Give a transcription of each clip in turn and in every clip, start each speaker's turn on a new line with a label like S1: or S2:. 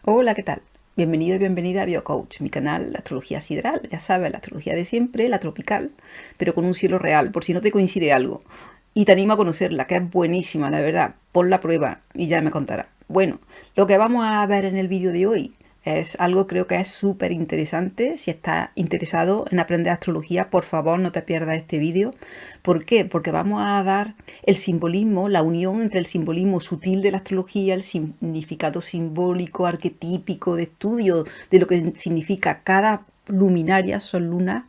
S1: Hola, ¿qué tal? Bienvenido y bienvenida a BioCoach, mi canal, la astrología sideral. Ya sabes, la astrología de siempre, la tropical, pero con un cielo real, por si no te coincide algo. Y te animo a conocerla, que es buenísima, la verdad. Pon la prueba y ya me contarás. Bueno, lo que vamos a ver en el vídeo de hoy es algo creo que es súper interesante. Si estás interesado en aprender astrología, por favor no te pierdas este vídeo. ¿Por qué? Porque vamos a dar el simbolismo, la unión entre el simbolismo sutil de la astrología, el significado simbólico, arquetípico de estudio de lo que significa cada luminaria, sol, luna,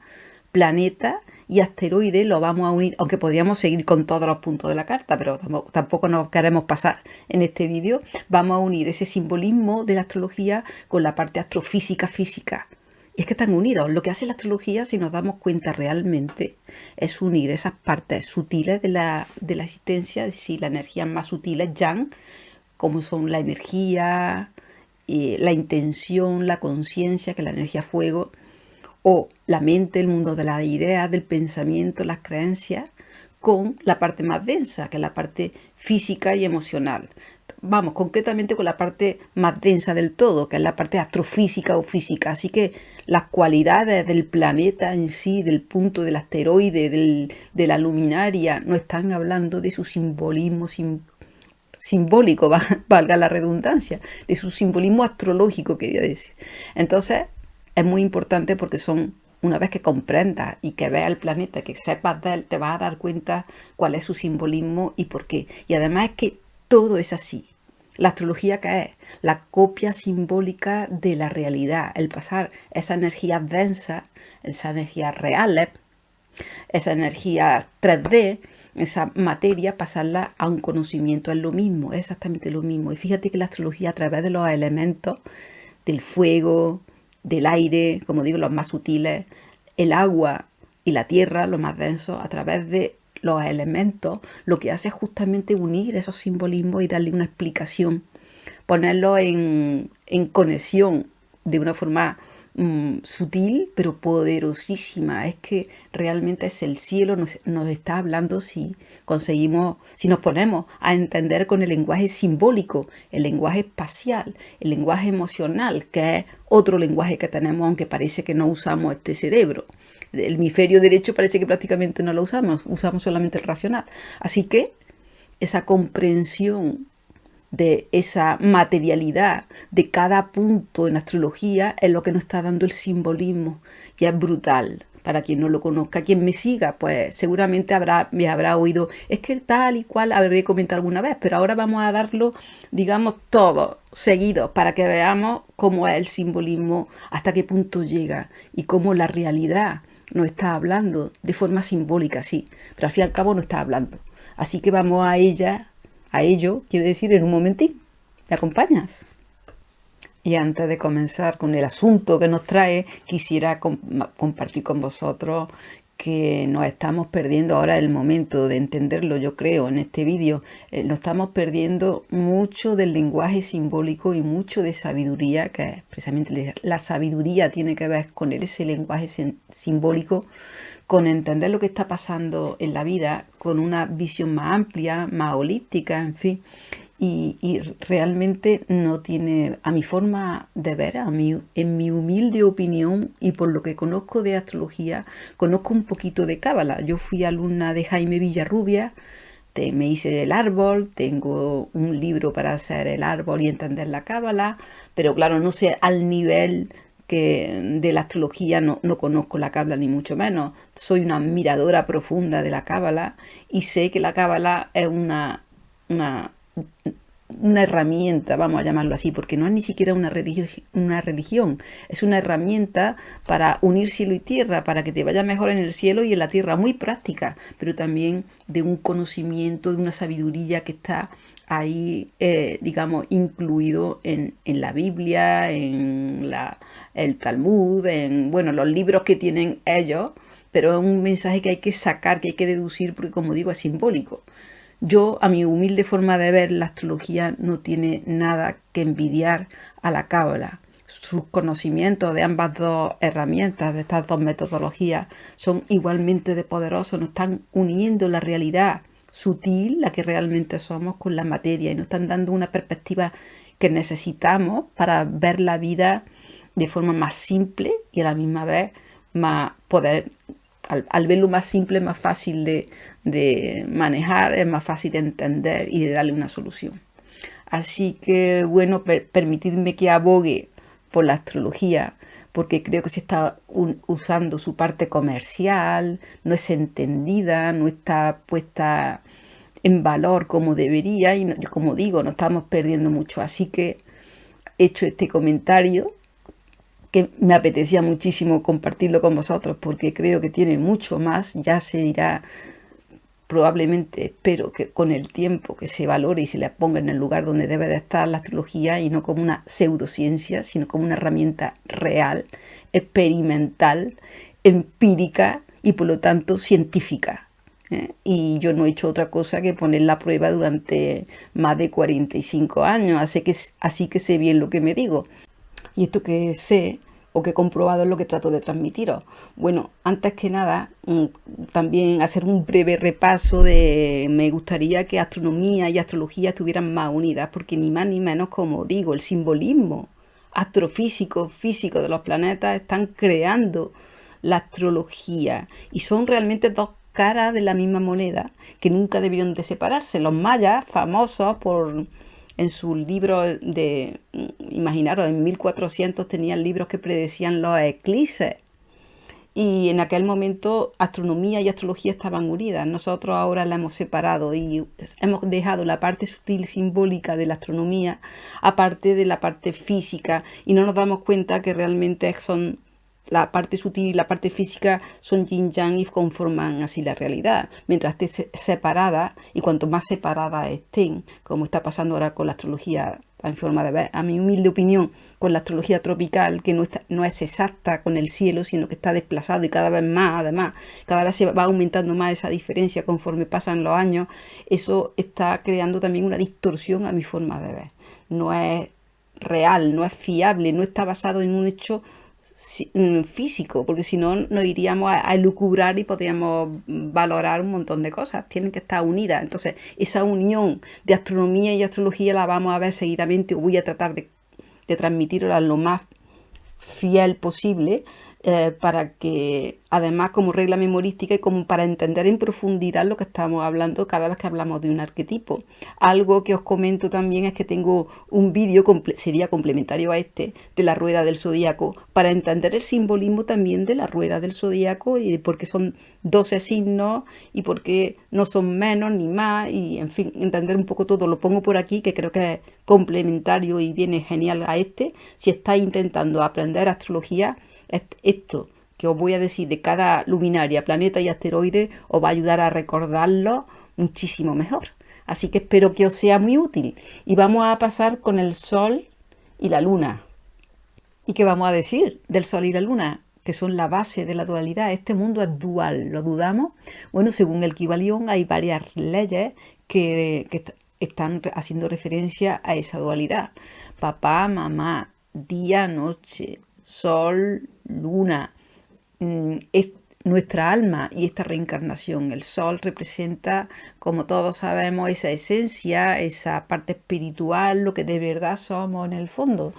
S1: planeta y asteroide, lo vamos a unir, aunque podríamos seguir con todos los puntos de la carta, pero tampoco nos queremos pasar en este vídeo. Vamos a unir ese simbolismo de la astrología con la parte astrofísica física. Y es que están unidos. Lo que hace la astrología, si nos damos cuenta realmente, es unir esas partes sutiles de la existencia, es decir, las energías más sutiles, yang, como son la energía, la intención, la conciencia, que es la energía fuego, o la mente, el mundo de las ideas, del pensamiento, las creencias, con la parte más densa, que es la parte física y emocional. Vamos, concretamente con la parte más densa del todo, que es la parte astrofísica o física. Así que las cualidades del planeta en sí, del punto del asteroide, de la luminaria, no están hablando de su simbolismo simbólico, valga la redundancia, de su simbolismo astrológico, quería decir. Entonces, es muy importante porque una vez que comprendas y que veas el planeta, que sepas de él, te vas a dar cuenta cuál es su simbolismo y por qué. Y además es que todo es así. La astrología, ¿qué es? La copia simbólica de la realidad, el pasar esa energía densa, esa energía real, esa energía 3D, esa materia, pasarla a un conocimiento. Es lo mismo, es exactamente lo mismo. Y fíjate que la astrología, a través de los elementos del fuego, del aire, como digo, los más sutiles, el agua y la tierra, los más densos, a través de los elementos, lo que hace es justamente unir esos simbolismos y darle una explicación, ponerlo en conexión de una forma sutil pero poderosísima. Es que realmente es el cielo, nos está hablando si conseguimos, si nos ponemos a entender con el lenguaje simbólico, el lenguaje espacial, el lenguaje emocional, que es otro lenguaje que tenemos, aunque parece que no usamos este cerebro. El hemisferio derecho parece que prácticamente no lo usamos solamente el racional. Así que esa comprensión de esa materialidad de cada punto en astrología es lo que nos está dando el simbolismo, y es brutal. Para quien no lo conozca, quien me siga, pues seguramente me habrá oído, es que tal y cual habré comentado alguna vez, pero ahora vamos a darlo, digamos, todo seguido para que veamos cómo es el simbolismo, hasta qué punto llega y cómo la realidad nos está hablando de forma simbólica, sí, pero al fin y al cabo nos está hablando. Así que vamos a ello, quiero decir, en un momentín. ¿Me acompañas? Y antes de comenzar con el asunto que nos trae, quisiera compartir con vosotros que nos estamos perdiendo ahora el momento de entenderlo, yo creo, en este vídeo. Nos estamos perdiendo mucho del lenguaje simbólico y mucho de sabiduría, que es precisamente la sabiduría tiene que ver con ese lenguaje simbólico, con entender lo que está pasando en la vida, con una visión más amplia, más holística, en fin. Y realmente no tiene, a mi forma de ver, en mi humilde opinión y por lo que conozco de astrología, conozco un poquito de cábala. Yo fui alumna de Jaime Villarrubia, me hice el árbol, tengo un libro para hacer el árbol y entender la cábala, pero claro, no sé al nivel que de la astrología, no conozco la cábala ni mucho menos. Soy una admiradora profunda de la cábala y sé que la cábala es una una herramienta, vamos a llamarlo así, porque no es ni siquiera una religión, es una herramienta para unir cielo y tierra, para que te vaya mejor en el cielo y en la tierra, muy práctica, pero también de un conocimiento, de una sabiduría que está ahí, digamos, incluido en la Biblia, el Talmud, en, bueno, los libros que tienen ellos, pero es un mensaje que hay que sacar, que hay que deducir, porque como digo, es simbólico. Yo, a mi humilde forma de ver, la astrología no tiene nada que envidiar a la cábala. Sus conocimientos de ambas dos herramientas, de estas dos metodologías, son igualmente de poderosos, nos están uniendo la realidad sutil, la que realmente somos, con la materia, y nos están dando una perspectiva que necesitamos para ver la vida de forma más simple y a la misma vez más poder, al verlo más simple, es más fácil de manejar, es más fácil de entender y de darle una solución. Así que, bueno, permitidme que abogue por la astrología, porque creo que se está usando su parte comercial, no es entendida, no está puesta en valor como debería y, como digo, nos estamos perdiendo mucho. Así que he hecho este comentario que me apetecía muchísimo compartirlo con vosotros porque creo que tiene mucho más. Ya se dirá, probablemente, espero que con el tiempo, que se valore y se le ponga en el lugar donde debe de estar la astrología, y no como una pseudociencia, sino como una herramienta real, experimental, empírica y por lo tanto científica. Y yo no he hecho otra cosa que poner la prueba durante más de 45 años, así que sé bien lo que me digo. Y esto que sé o que he comprobado es lo que trato de transmitiros. Bueno, antes que nada, también hacer un breve repaso me gustaría que astronomía y astrología estuvieran más unidas, porque ni más ni menos, como digo, el simbolismo astrofísico, físico de los planetas están creando la astrología y son realmente dos caras de la misma moneda que nunca debieron de separarse. Los mayas, famosos en sus libros imaginaros, en 1400 tenían libros que predecían los eclipses. Y en aquel momento astronomía y astrología estaban unidas. Nosotros ahora la hemos separado y hemos dejado la parte sutil simbólica de la astronomía aparte de la parte física, y no nos damos cuenta que realmente son la parte sutil y la parte física son yin yang y conforman así la realidad. Mientras esté separada, y cuanto más separadas estén, como está pasando ahora con la astrología en forma de ver, a mi humilde opinión, con la astrología tropical, que no es exacta con el cielo, sino que está desplazado y cada vez más, además, cada vez se va aumentando más esa diferencia conforme pasan los años. Eso está creando también una distorsión a mi forma de ver. No es real, no es fiable, no está basado en un hecho físico, porque si no nos iríamos a elucubrar y podríamos valorar un montón de cosas. Tienen que estar unidas. Entonces, esa unión de astronomía y astrología la vamos a ver seguidamente, o voy a tratar de transmitirla lo más fiel posible, para que, además, como regla memorística y como para entender en profundidad lo que estamos hablando cada vez que hablamos de un arquetipo. Algo que os comento también es que tengo un vídeo, sería complementario a este, de la rueda del zodíaco, para entender el simbolismo también de la rueda del zodíaco y de por qué son 12 signos y por qué no son menos ni más, y en fin, entender un poco todo. Lo pongo por aquí, que creo que es complementario y viene genial a este. Si estáis intentando aprender astrología, esto que os voy a decir de cada luminaria, planeta y asteroide os va a ayudar a recordarlo muchísimo mejor. Así que espero que os sea muy útil. Y vamos a pasar con el Sol y la Luna. ¿Y qué vamos a decir del Sol y la Luna? Que son la base de la dualidad. Este mundo es dual, ¿lo dudamos? Bueno, según el Kybalión hay varias leyes que están haciendo referencia a esa dualidad. Papá, mamá, día, noche, Sol, Luna, es nuestra alma y esta reencarnación. El Sol representa, como todos sabemos, esa esencia, esa parte espiritual, lo que de verdad somos en el fondo.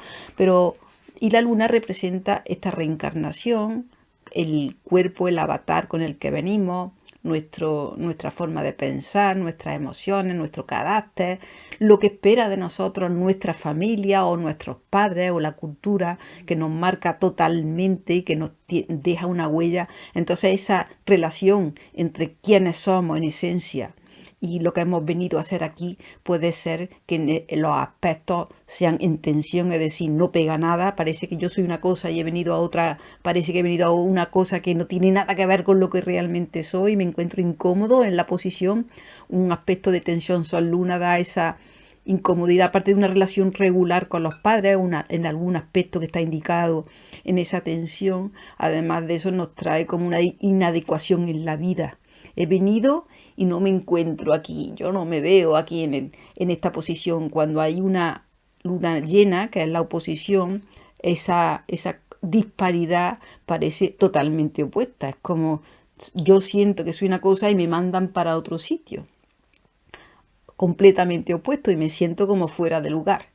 S1: Y la Luna representa esta reencarnación, el cuerpo, el avatar con el que venimos, nuestra forma de pensar, nuestras emociones, nuestro carácter, lo que espera de nosotros nuestra familia o nuestros padres o la cultura que nos marca totalmente y que nos deja una huella. Entonces esa relación entre quienes somos en esencia y lo que hemos venido a hacer aquí puede ser que en los aspectos sean en tensión, es decir, no pega nada, parece que yo soy una cosa y he venido a otra, parece que he venido a una cosa que no tiene nada que ver con lo que realmente soy, me encuentro incómodo en la posición. Un aspecto de tensión Sol-Luna da esa incomodidad, aparte de una relación regular con los padres, en algún aspecto que está indicado en esa tensión. Además de eso nos trae como una inadecuación en la vida. He venido y no me encuentro aquí, yo no me veo aquí en esta posición. Cuando hay una luna llena, que es la oposición, esa disparidad parece totalmente opuesta. Es como yo siento que soy una cosa y me mandan para otro sitio, completamente opuesto, y me siento como fuera de lugar.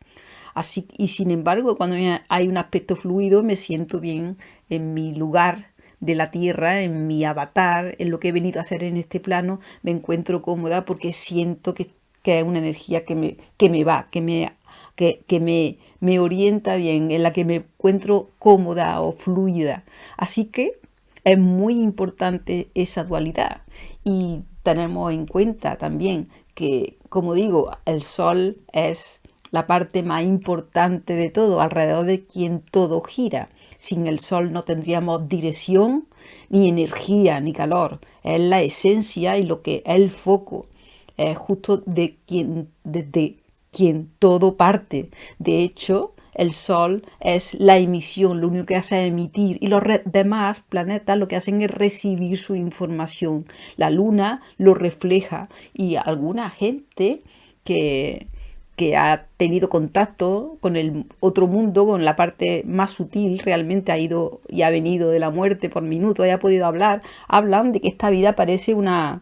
S1: Así, y sin embargo, cuando hay un aspecto fluido, me siento bien en mi lugar de la tierra, en mi avatar, en lo que he venido a hacer en este plano, me encuentro cómoda porque siento que es una energía que me va, me orienta bien, en la que me encuentro cómoda o fluida. Así que es muy importante esa dualidad y tenemos en cuenta también que, como digo, el sol es la parte más importante de todo, alrededor de quien todo gira. Sin el sol no tendríamos dirección, ni energía, ni calor. Es la esencia y lo que es el foco. Es justo desde quien todo parte. De hecho, el Sol es la emisión, lo único que hace es emitir, y los demás planetas lo que hacen es recibir su información. La Luna lo refleja, y alguna gente que ha tenido contacto con el otro mundo, con la parte más sutil, realmente ha ido y ha venido de la muerte por minutos y ha podido hablar, hablan de que esta vida parece una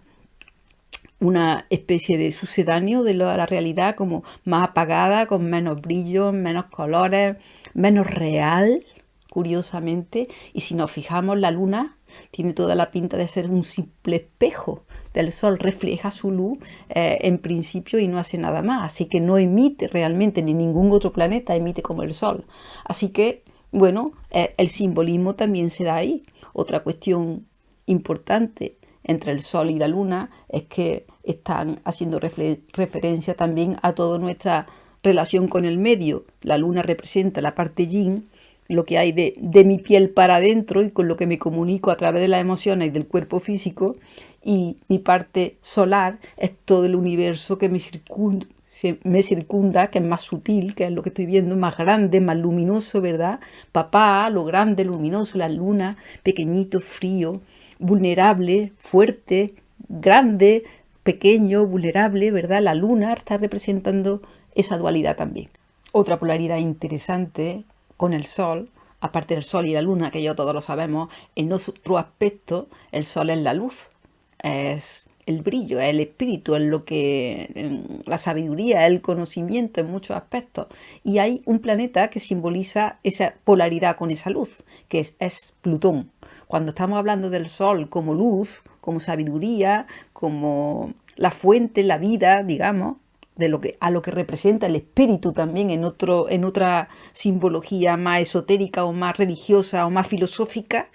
S1: especie de sucedáneo de la realidad, como más apagada, con menos brillo, menos colores, menos real, curiosamente. Y si nos fijamos, la luna tiene toda la pinta de ser un simple espejo del sol, refleja su luz en principio y no hace nada más, así que no emite realmente, ni ningún otro planeta emite como el sol. Así que, bueno, el simbolismo también se da ahí. Otra cuestión importante entre el Sol y la Luna es que están haciendo referencia también a toda nuestra relación con el medio. La Luna representa la parte yin, lo que hay de mi piel para adentro y con lo que me comunico a través de las emociones y del cuerpo físico, y mi parte solar es todo el universo que me circunda, que es más sutil, que es lo que estoy viendo, más grande, más luminoso, ¿verdad? Papá, lo grande, luminoso, la luna, pequeñito, frío, vulnerable, fuerte, grande, pequeño, vulnerable, ¿verdad? La luna está representando esa dualidad también. Otra polaridad interesante con el sol, aparte del sol y la luna, que ya todos lo sabemos, en otro aspecto, el sol es la luz, es el brillo, es el espíritu, es lo que la sabiduría, el conocimiento en muchos aspectos. Y hay un planeta que simboliza esa polaridad con esa luz, que es Plutón. Cuando estamos hablando del sol como luz, como sabiduría, como la fuente, la vida, digamos, a lo que representa el espíritu también en otra simbología más esotérica o más religiosa o más filosófica,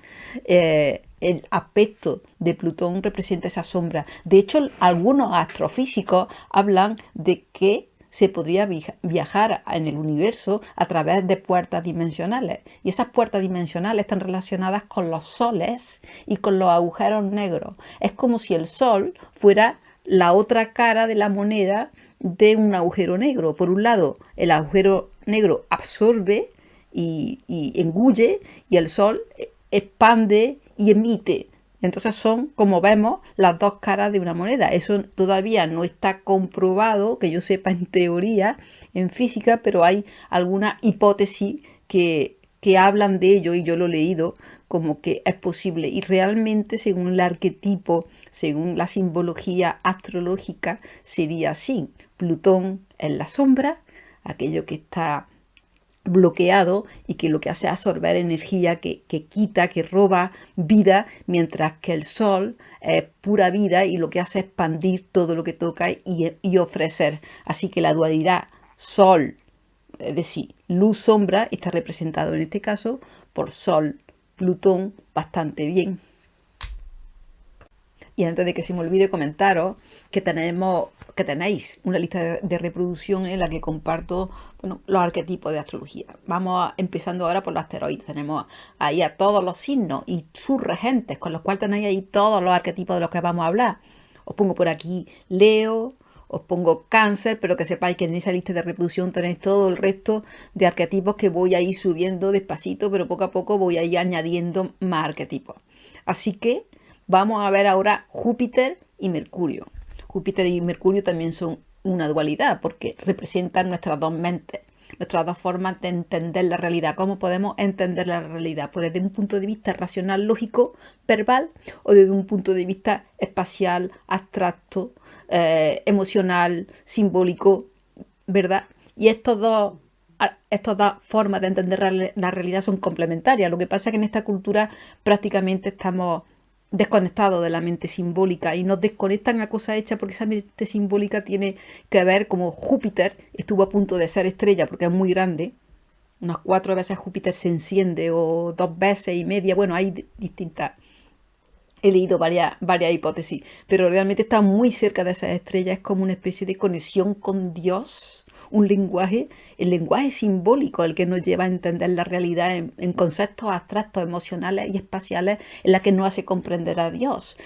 S1: el aspecto de Plutón representa esa sombra. De hecho, algunos astrofísicos hablan de que se podría viajar en el universo a través de puertas dimensionales. Y esas puertas dimensionales están relacionadas con los soles y con los agujeros negros. Es como si el sol fuera la otra cara de la moneda de un agujero negro. Por un lado, el agujero negro absorbe y engulle, y el sol expande y emite. Entonces son, como vemos, las dos caras de una moneda. Eso todavía no está comprobado, que yo sepa, en teoría, en física, pero hay algunas hipótesis que hablan de ello, y yo lo he leído, como que es posible. Y realmente, según el arquetipo, según la simbología astrológica, sería así. Plutón en la sombra, aquello que está bloqueado y que lo que hace es absorber energía, que quita, que roba vida, mientras que el sol es pura vida y lo que hace es expandir todo lo que toca y ofrecer. Así que la dualidad sol, es decir, luz-sombra, está representado en este caso por Sol, Plutón, bastante bien. Y antes de que se me olvide comentaros que tenéis una lista de reproducción en la que comparto, bueno, los arquetipos de astrología. Vamos empezando ahora por los asteroides. Tenemos ahí a todos los signos y sus regentes, con los cuales tenéis ahí todos los arquetipos de los que vamos a hablar. Os pongo por aquí Leo, os pongo Cáncer, pero que sepáis que en esa lista de reproducción tenéis todo el resto de arquetipos que voy a ir subiendo despacito, pero poco a poco voy a ir añadiendo más arquetipos. Así que vamos a ver ahora Júpiter y Mercurio. Júpiter y Mercurio también son una dualidad porque representan nuestras dos mentes, nuestras dos formas de entender la realidad. ¿Cómo podemos entender la realidad? Pues desde un punto de vista racional, lógico, verbal, o desde un punto de vista espacial, abstracto, emocional, simbólico, ¿verdad? Y estos dos estas dos formas de entender la realidad son complementarias. Lo que pasa es que en esta cultura prácticamente estamos desconectados de la mente simbólica y nos desconectan a cosas hechas, porque esa mente simbólica tiene que ver como Júpiter estuvo a punto de ser estrella porque es muy grande. Unas 4 veces Júpiter se enciende o 2 veces y media. Bueno, hay distintas. He leído varias hipótesis, pero realmente está muy cerca de esas estrellas. Es como una especie de conexión con Dios, un lenguaje, el lenguaje simbólico, el que nos lleva a entender la realidad en conceptos abstractos, emocionales y espaciales, en la que nos hace comprender a Dios.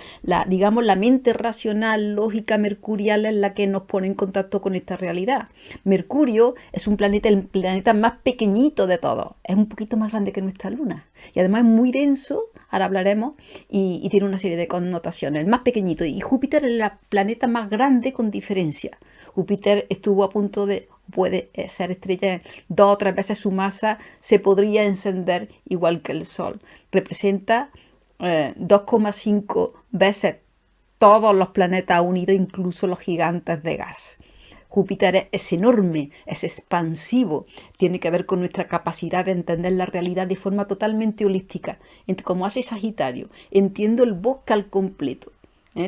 S1: Digamos, la mente racional, lógica, mercurial es la que nos pone en contacto con esta realidad. Mercurio es un planeta, el planeta más pequeñito de todos. Es un poquito más grande que nuestra Luna. Y además es muy denso, ahora hablaremos, y tiene una serie de connotaciones. El más pequeñito. Y Júpiter es el planeta más grande con diferencia. Júpiter estuvo a punto de, puede ser estrella 2 o 3 veces su masa, se podría encender igual que el Sol. Representa 2,5 veces todos los planetas unidos, incluso los gigantes de gas. Júpiter es enorme, es expansivo, tiene que ver con nuestra capacidad de entender la realidad de forma totalmente holística. Como hace Sagitario, entiendo el bosque al completo.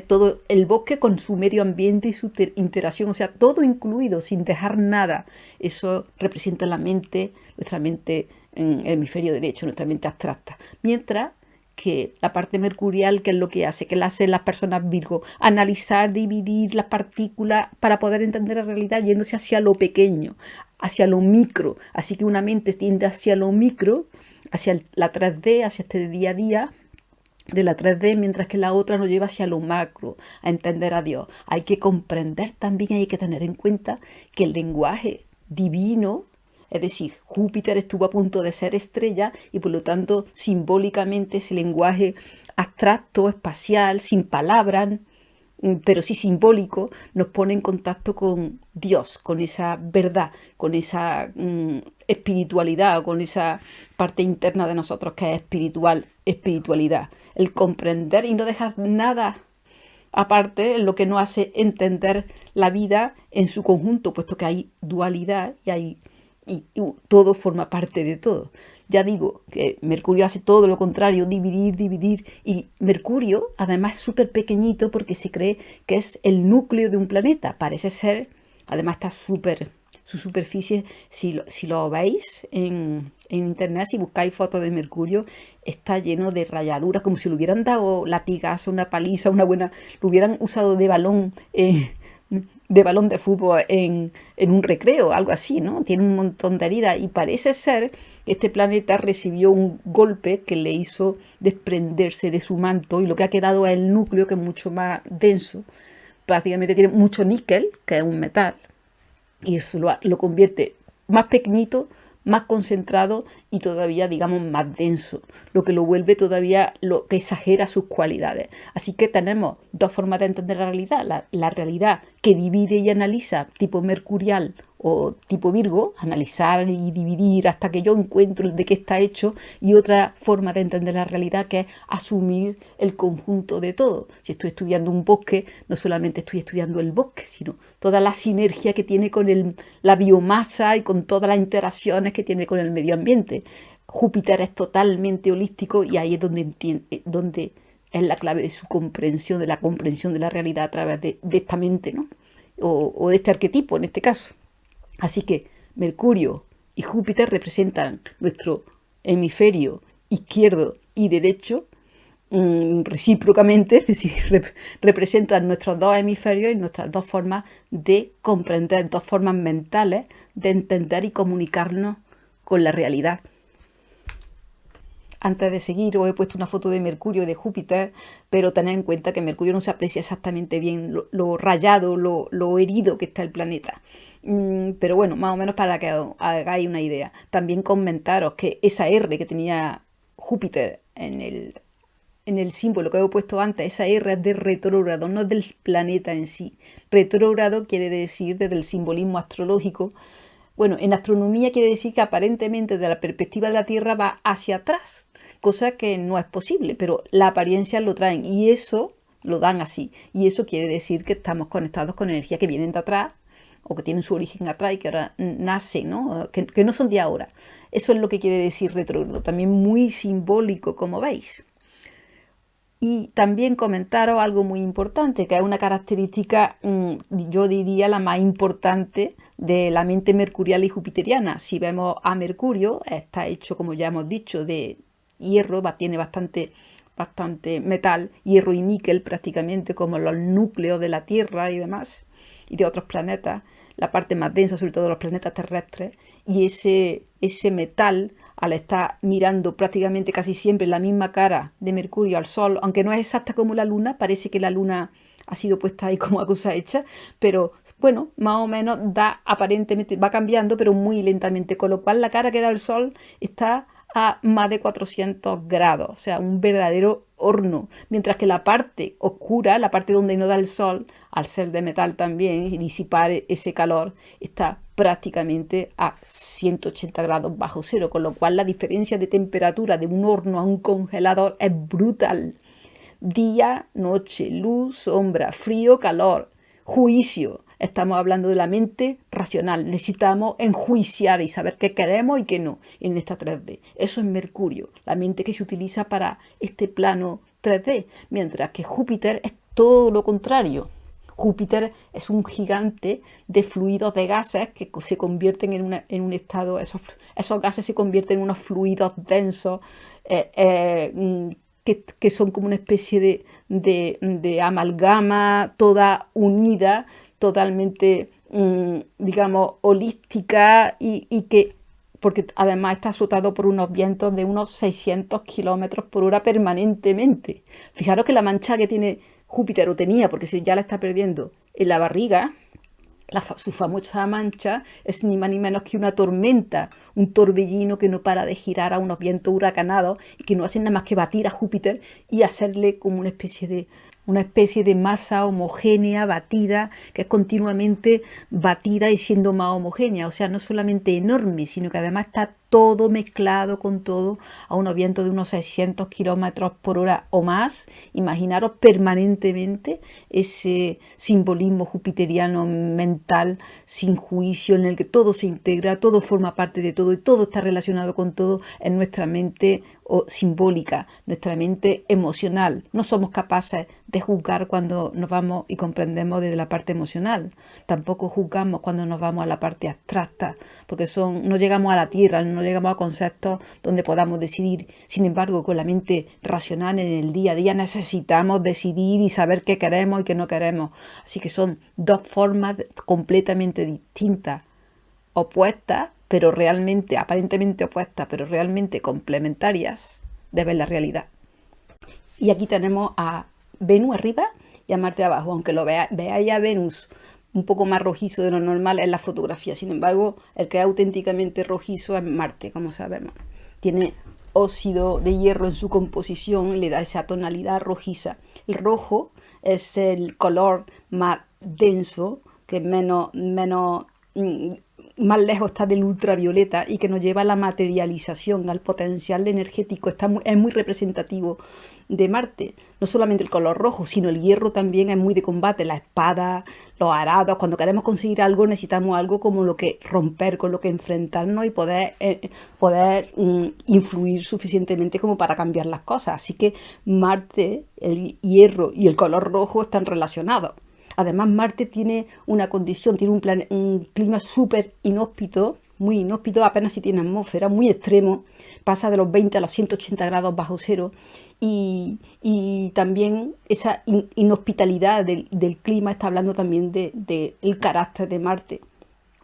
S1: Todo el bosque con su medio ambiente y su interacción, o sea, todo incluido, sin dejar nada. Eso representa la mente, nuestra mente en el hemisferio derecho, nuestra mente abstracta. Mientras que la parte mercurial, que es lo que hace, que la hacen las personas Virgo, analizar, dividir las partículas para poder entender la realidad yéndose hacia lo pequeño, hacia lo micro. Así que una mente tiende hacia lo micro, hacia la 3D, hacia este día a día de la 3D, mientras que la otra nos lleva hacia lo macro, a entender a Dios. Hay que comprender también, hay que tener en cuenta que el lenguaje divino, es decir, Júpiter estuvo a punto de ser estrella y por lo tanto simbólicamente ese lenguaje abstracto, espacial, sin palabras, pero sí simbólico, nos pone en contacto con Dios, con esa verdad, con esa espiritualidad, con esa parte interna de nosotros que es espiritualidad. El comprender y no dejar nada aparte es lo que nos hace entender la vida en su conjunto, puesto que hay dualidad y todo forma parte de todo. Ya digo que Mercurio hace todo lo contrario, dividir, y Mercurio además es súper pequeñito porque se cree que es el núcleo de un planeta. Parece ser, además está su superficie, si lo veis en internet, si buscáis fotos de Mercurio, está lleno de rayaduras, como si le hubieran dado latigazo, una paliza, lo hubieran usado de balón de fútbol en un recreo, algo así, ¿no? Tiene un montón de heridas y parece ser que este planeta recibió un golpe que le hizo desprenderse de su manto y lo que ha quedado es el núcleo, que es mucho más denso. Prácticamente tiene mucho níquel, que es un metal, y eso lo convierte más pequeñito, más concentrado y todavía, digamos, más denso, lo que lo vuelve todavía, lo que exagera sus cualidades. Así que tenemos dos formas de entender la realidad. La realidad que divide y analiza, tipo mercurial o tipo Virgo, analizar y dividir hasta que yo encuentro de qué está hecho, y otra forma de entender la realidad que es asumir el conjunto de todo. Si estoy estudiando un bosque, no solamente estoy estudiando el bosque, sino toda la sinergia que tiene con la biomasa y con todas las interacciones que tiene con el medio ambiente. Júpiter es totalmente holístico y ahí es donde es la clave de su comprensión, de la comprensión de la realidad a través de esta mente, ¿no? O de este arquetipo en este caso. Así que Mercurio y Júpiter representan nuestro hemisferio izquierdo y derecho recíprocamente, es decir, representan nuestros dos hemisferios y nuestras dos formas de comprender, dos formas mentales de entender y comunicarnos con la realidad. Antes de seguir, os he puesto una foto de Mercurio y de Júpiter, pero tened en cuenta que Mercurio no se aprecia exactamente bien lo rayado, lo herido que está el planeta. Pero bueno, más o menos para que os hagáis una idea. También comentaros que esa R que tenía Júpiter en el símbolo que he puesto antes, esa R es de retrógrado, no es del planeta en sí. Retrógrado quiere decir, desde el simbolismo astrológico, bueno, en astronomía quiere decir que aparentemente de la perspectiva de la Tierra va hacia atrás, cosa que no es posible, pero la apariencia lo traen y eso lo dan así. Y eso quiere decir que estamos conectados con energía que vienen de atrás o que tienen su origen atrás y que ahora nacen, ¿no? Que no son de ahora. Eso es lo que quiere decir retrógrado, también muy simbólico, como veis. Y también comentaros algo muy importante, que es una característica, yo diría, la más importante de la mente mercurial y jupiteriana. Si vemos a Mercurio, está hecho, como ya hemos dicho, de hierro, tiene bastante metal, hierro y níquel prácticamente, como los núcleos de la Tierra y demás, y de otros planetas, la parte más densa, sobre todo de los planetas terrestres, y ese metal, al estar mirando prácticamente casi siempre la misma cara de Mercurio al Sol, aunque no es exacta como la Luna, parece que la Luna ha sido puesta ahí como una cosa hecha, pero bueno, más o menos aparentemente, va cambiando, pero muy lentamente, con lo cual la cara que da el Sol está a más de 400 grados, o sea, un verdadero horno, mientras que la parte oscura, la parte donde no da el sol, al ser de metal también y disipar ese calor, está prácticamente a 180 grados bajo cero, con lo cual la diferencia de temperatura de un horno a un congelador es brutal. Día, noche, luz, sombra, frío, calor, juicio. Estamos hablando de la mente racional. Necesitamos enjuiciar y saber qué queremos y qué no en esta 3D. Eso es Mercurio, la mente que se utiliza para este plano 3D, mientras que Júpiter es todo lo contrario. Júpiter es un gigante de fluidos de gases que se convierten en un estado, esos gases se convierten en unos fluidos densos, que son como una especie de amalgama toda unida, totalmente, digamos, holística y que, porque además está azotado por unos vientos de unos 600 kilómetros por hora permanentemente. Fijaros que la mancha que tiene Júpiter, o tenía, porque ya la está perdiendo, en la barriga, su famosa mancha, es ni más ni menos que una tormenta, un torbellino que no para de girar a unos vientos huracanados y que no hacen nada más que batir a Júpiter y hacerle como una especie de masa homogénea, batida, que es continuamente batida y siendo más homogénea. O sea, no solamente enorme, sino que además está todo mezclado con todo a unos vientos de unos 600 kilómetros por hora o más. Imaginaros permanentemente ese simbolismo jupiteriano mental, sin juicio, en el que todo se integra, todo forma parte de todo y todo está relacionado con todo en nuestra mente simbólica, nuestra mente emocional. No somos capaces de juzgar cuando nos vamos y comprendemos desde la parte emocional. Tampoco juzgamos cuando nos vamos a la parte abstracta, porque no llegamos a la tierra, no llegamos a conceptos donde podamos decidir. Sin embargo, con la mente racional en el día a día necesitamos decidir y saber qué queremos y qué no queremos. Así que son dos formas completamente distintas, opuestas, pero realmente, aparentemente opuestas, pero realmente complementarias de ver la realidad. Y aquí tenemos a Venus arriba y a Marte abajo, aunque lo veáis a Venus un poco más rojizo de lo normal en la fotografía. Sin embargo, el que es auténticamente rojizo es Marte, como sabemos. Tiene óxido de hierro en su composición y le da esa tonalidad rojiza. El rojo es el color más denso, que más lejos está del ultravioleta y que nos lleva a la materialización, al potencial energético. Es muy representativo de Marte. No solamente el color rojo, sino el hierro también es muy de combate. La espada, los arados. Cuando queremos conseguir algo necesitamos algo como lo que romper, con lo que enfrentarnos y poder influir suficientemente como para cambiar las cosas. Así que Marte, el hierro y el color rojo están relacionados. Además, Marte tiene una condición, tiene un clima súper inhóspito, muy inhóspito, apenas si tiene atmósfera, muy extremo, pasa de los 20 a los 180 grados bajo cero, y también esa inhospitalidad del clima está hablando también del carácter de Marte,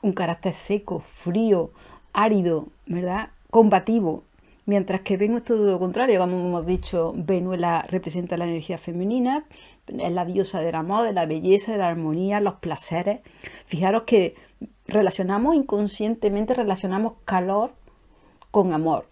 S1: un carácter seco, frío, árido, ¿verdad? Combativo. Mientras que Venus es todo lo contrario, como hemos dicho, Venus representa la energía femenina, es la diosa del amor, de la belleza, de la armonía, los placeres. Fijaros que inconscientemente relacionamos calor con amor.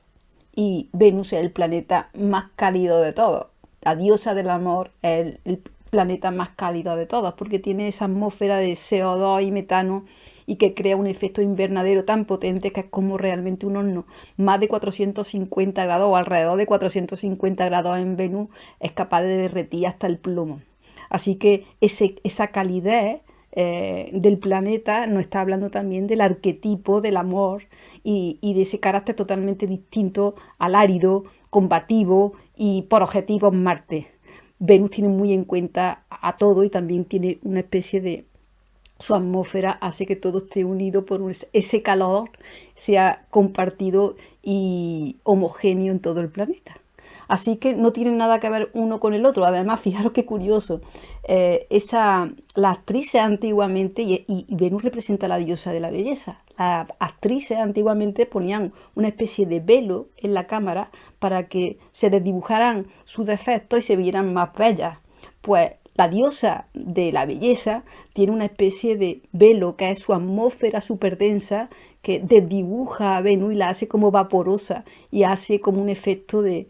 S1: Y Venus es el planeta más cálido de todos. La diosa del amor es el planeta más cálido de todos, porque tiene esa atmósfera de CO2 y metano y que crea un efecto invernadero tan potente que es como realmente un horno. Más de 450 grados o alrededor de 450 grados en Venus es capaz de derretir hasta el plomo. Así que esa calidez del planeta, nos está hablando también del arquetipo del amor y de ese carácter totalmente distinto al árido, combativo y por objetivos Marte. Venus tiene muy en cuenta a todo y también tiene una especie de... Su atmósfera hace que todo esté unido por ese calor, sea compartido y homogéneo en todo el planeta. Así que no tienen nada que ver uno con el otro. Además, fijaros qué curioso, las actrices antiguamente, y Venus representa a la diosa de la belleza, las actrices antiguamente ponían una especie de velo en la cámara para que se desdibujaran sus defectos y se vieran más bellas. Pues la diosa de la belleza tiene una especie de velo que es su atmósfera súper densa que desdibuja a Venus y la hace como vaporosa y hace como un efecto de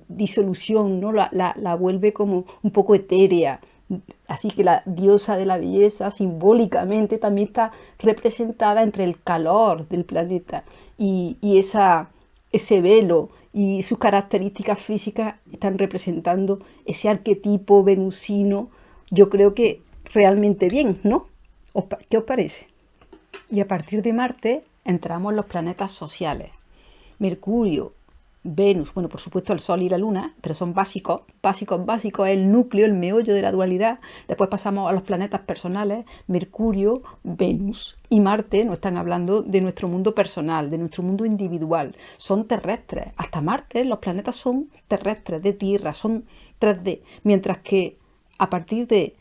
S1: disolución, ¿no? La vuelve como un poco etérea. Así que la diosa de la belleza simbólicamente también está representada entre el calor del planeta y ese velo y sus características físicas están representando ese arquetipo venusino, yo creo que realmente bien, ¿no? ¿Qué os parece? Y a partir de Marte entramos en los planetas sociales. Mercurio, Venus, bueno, por supuesto el Sol y la Luna, pero son básicos, el núcleo, el meollo de la dualidad. Después pasamos a los planetas personales, Mercurio, Venus y Marte nos están hablando de nuestro mundo personal, de nuestro mundo individual. Son terrestres, hasta Marte los planetas son terrestres, de tierra, son 3D, mientras que a partir de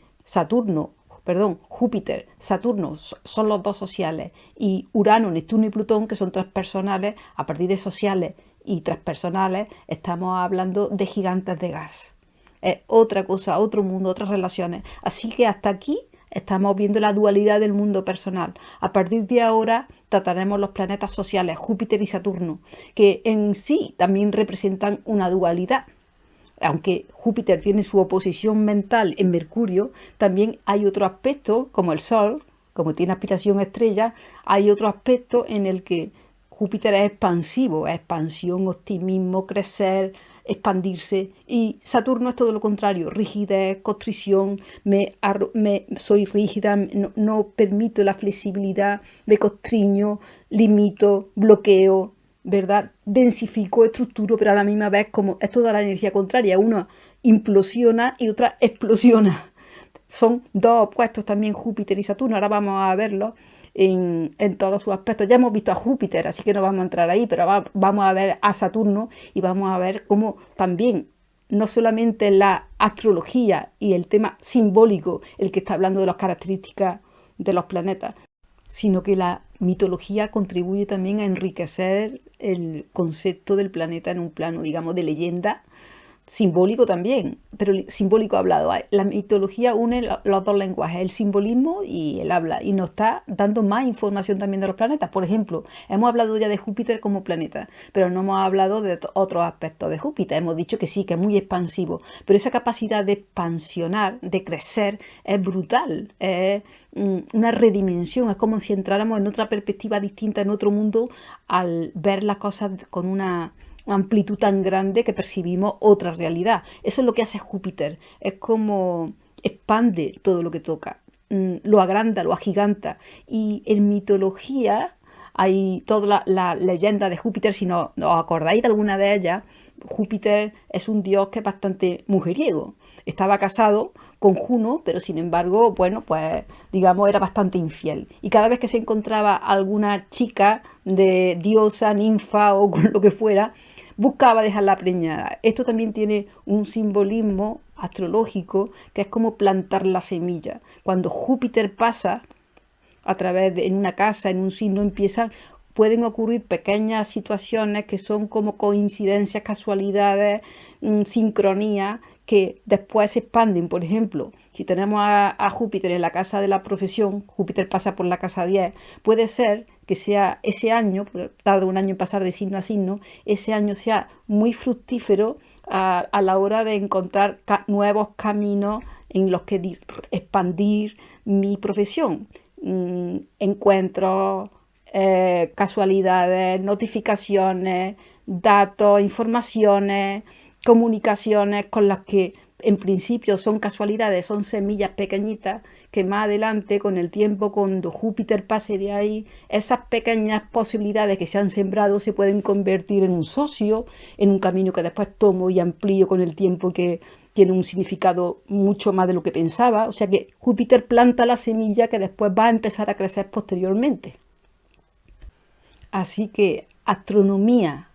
S1: Júpiter, Saturno son los dos sociales y Urano, Neptuno y Plutón, que son transpersonales, a partir de sociales y transpersonales estamos hablando de gigantes de gas. Es otra cosa, otro mundo, otras relaciones. Así que hasta aquí estamos viendo la dualidad del mundo personal. A partir de ahora trataremos los planetas sociales, Júpiter y Saturno, que en sí también representan una dualidad. Aunque Júpiter tiene su oposición mental en Mercurio, también hay otro aspecto, como el Sol, como tiene aspiración estrella, hay otro aspecto en el que Júpiter es expansivo, es expansión, optimismo, crecer, expandirse, y Saturno es todo lo contrario, rigidez, constricción, soy rígida, no permito la flexibilidad, me constriño, limito, bloqueo, ¿verdad? Densifico, estructuro, pero a la misma vez como es toda la energía contraria, una implosiona y otra explosiona. Son dos opuestos también Júpiter y Saturno, ahora vamos a verlos en todos sus aspectos. Ya hemos visto a Júpiter, así que no vamos a entrar ahí, pero vamos a ver a Saturno y vamos a ver cómo también, no solamente la astrología y el tema simbólico, el que está hablando de las características de los planetas, sino que la mitología contribuye también a enriquecer el concepto del planeta en un plano, digamos, de leyenda, simbólico también, pero simbólico hablado. La mitología une los dos lenguajes, el simbolismo y el habla, y nos está dando más información también de los planetas. Por ejemplo, hemos hablado ya de Júpiter como planeta, pero no hemos hablado de otros aspectos de Júpiter. Hemos dicho que sí, que es muy expansivo, pero esa capacidad de expansionar, de crecer, es brutal, es una redimensión, es como si entráramos en otra perspectiva distinta, en otro mundo, al ver las cosas con una amplitud tan grande que percibimos otra realidad. Eso es lo que hace Júpiter, es como expande todo lo que toca, lo agranda, lo agiganta. Y en mitología hay toda la leyenda de Júpiter, si no os acordáis de alguna de ellas, Júpiter es un dios que es bastante mujeriego. Estaba casado con Juno, pero sin embargo, bueno, pues digamos era bastante infiel. Y cada vez que se encontraba alguna chica de diosa, ninfa o con lo que fuera, buscaba dejarla preñada. Esto también tiene un simbolismo astrológico que es como plantar la semilla. Cuando Júpiter pasa a través en una casa, en un signo, pueden ocurrir pequeñas situaciones que son como coincidencias, casualidades, sincronías, que después se expanden. Por ejemplo, si tenemos a Júpiter en la casa de la profesión, Júpiter pasa por la casa 10, puede ser que sea ese año, tarda un año en pasar de signo a signo, ese año sea muy fructífero a la hora de encontrar nuevos caminos en los que expandir mi profesión. Encuentros, casualidades, notificaciones, datos, informaciones, comunicaciones con las que en principio son casualidades, son semillas pequeñitas que más adelante, con el tiempo, cuando Júpiter pase de ahí, esas pequeñas posibilidades que se han sembrado se pueden convertir en un socio, en un camino que después tomo y amplío con el tiempo, que tiene un significado mucho más de lo que pensaba. O sea que Júpiter planta la semilla que después va a empezar a crecer posteriormente. Así que astronomía,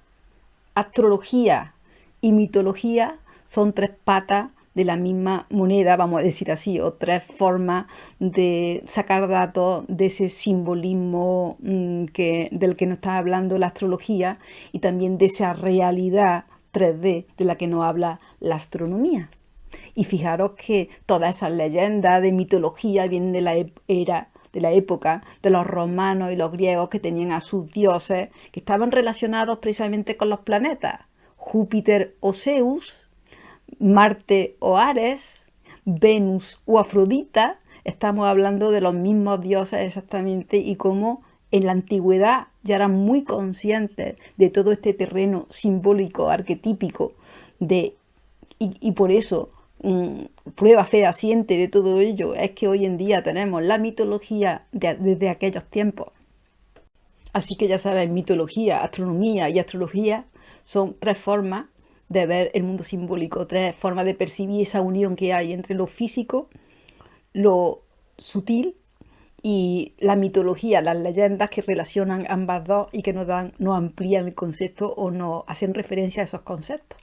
S1: astrología y mitología son tres patas de la misma moneda, vamos a decir así, o tres formas de sacar datos de ese simbolismo del que nos está hablando la astrología, y también de esa realidad 3D de la que nos habla la astronomía. Y fijaros que todas esas leyendas de mitología vienen de la época de los romanos y los griegos, que tenían a sus dioses que estaban relacionados precisamente con los planetas. Júpiter o Zeus, Marte o Ares, Venus o Afrodita. Estamos hablando de los mismos dioses exactamente, y cómo en la antigüedad ya eran muy conscientes de todo este terreno simbólico, arquetípico, y por eso prueba fehaciente de todo ello es que hoy en día tenemos la mitología desde aquellos tiempos. Así que ya sabes, mitología, astronomía y astrología son tres formas de ver el mundo simbólico, tres formas de percibir esa unión que hay entre lo físico, lo sutil y la mitología, las leyendas que relacionan ambas dos y que nos amplían el concepto o nos hacen referencia a esos conceptos.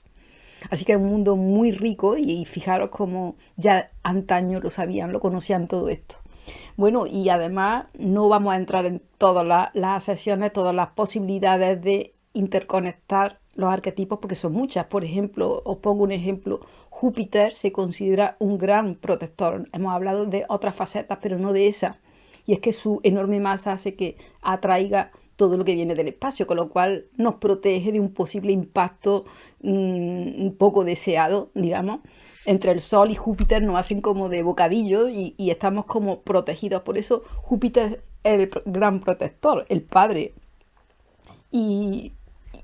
S1: Así que es un mundo muy rico, y fijaros cómo ya antaño lo sabían, lo conocían todo esto. Bueno, y además no vamos a entrar en todas las sesiones, todas las posibilidades de interconectar los arquetipos, porque son muchas. Por ejemplo, os pongo un ejemplo: Júpiter se considera un gran protector. Hemos hablado de otras facetas, pero no de esa. Y es que su enorme masa hace que atraiga todo lo que viene del espacio, con lo cual nos protege de un posible impacto un poco deseado, digamos. Entre el Sol y Júpiter nos hacen como de bocadillo, y estamos como protegidos. Por eso Júpiter es el gran protector, el padre. Y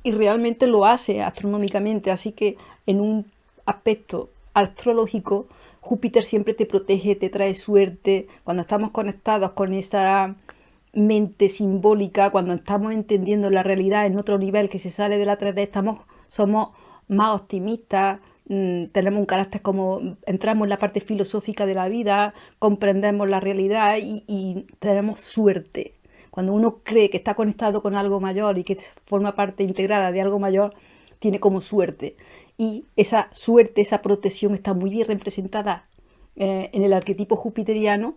S1: realmente lo hace astronómicamente. Así que en un aspecto astrológico, Júpiter siempre te protege, te trae suerte. Cuando estamos conectados con esa mente simbólica, cuando estamos entendiendo la realidad en otro nivel que se sale de la 3D, somos más optimistas, tenemos un carácter, como entramos en la parte filosófica de la vida, comprendemos la realidad y tenemos suerte. Cuando uno cree que está conectado con algo mayor y que forma parte integrada de algo mayor, tiene como suerte. Y esa suerte, esa protección está muy bien representada en el arquetipo jupiteriano